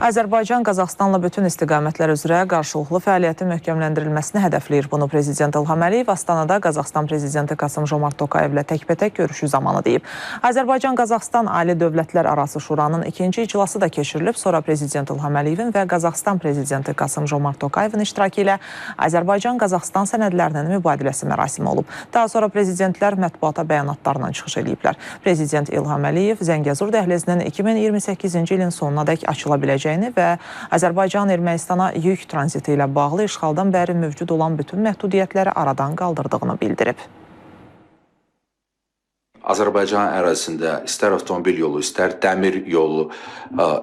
Azərbaycan Qazaxstanla bütün istiqamətlər üzrə qarşılıqlı fəaliyyətin möhkəmləndirilməsini hədəfləyir. Bunu Prezident İlham Əliyev Astanada Qazaxstan Prezidenti Kasım-Jomart Tokayevlə təkbətək görüşü zamanı deyib. Azərbaycan-Qazaxstan Ali Dövlətlər Arası Şuranın ikinci iclası da keçirilib. Sonra Prezident İlham Əliyevin və Qazaxstan Prezidenti Kasım-Jomart Tokayevin iştirakı ilə Azərbaycan-Qazaxstan sənədlərinin mübadiləsi mərasimi olub. Daha sonra prezidentlər mətbuata bəyanatlarla çıxış ediblər. Prezident İlham Əliyev Zəngəzur dəhlizinin 2028-ci ilin sonunadək açıla biləcək və Azərbaycan-Ermənistana yük tranziti ilə bağlı işğaldan bəri mövcud olan bütün məhdudiyyətləri aradan qaldırdığını bildirib. Azərbaycan ərazisində istər avtomobil yolu, istər dəmir yolu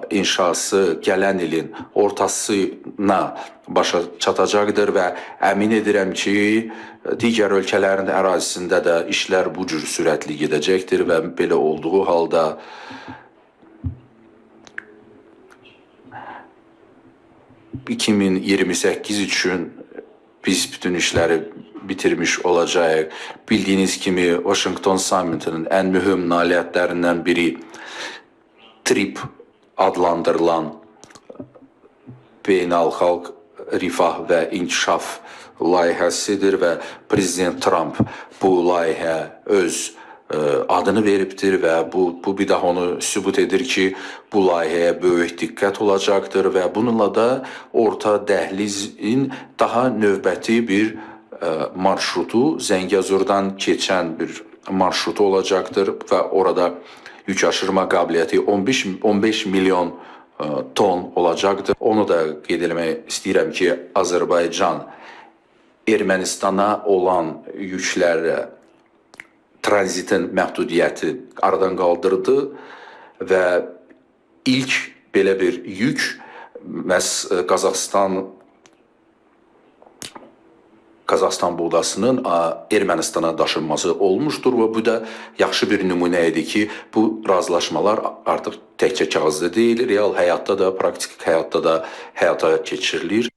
inşası gələn ilin ortasına başa çatacaqdır və əmin edirəm ki, digər ölkələrin ərazisində də işlər bu cür sürətli gedəcəkdir və belə olduğu halda ...2028 üçün biz bütün işləri bitirmiş olacağıq. Bildiyiniz kimi Washington Summitinin ən mühüm nailiyyətlərindən biri TRIP adlandırılan beynəlxalq rifah və inkişaf layihəsidir və Prezident Trump bu layihə öz adını veribdir və bu bir daha onu sübut edir ki, bu layihəyə böyük diqqət olacaqdır və bununla da orta dəhlizin daha növbəti bir marşrutu, Zəngəzurdan keçən bir marşrutu olacaqdır və orada yük aşırma qabiliyyəti 15 milyon ton olacaqdır. Onu da qeyd etmək istəyirəm ki, Azərbaycan Ermənistana olan yüklərlə tranzitin məhdudiyyəti aradan qaldırdı və ilk belə bir yük məhz Qazaxstan buğdasının Ermənistana daşınması olmuşdur və bu da yaxşı bir nümunə idi ki, bu razılaşmalar artıq təkcə kağızda deyil, real həyatda da, praktik həyatda da həyata keçirilir.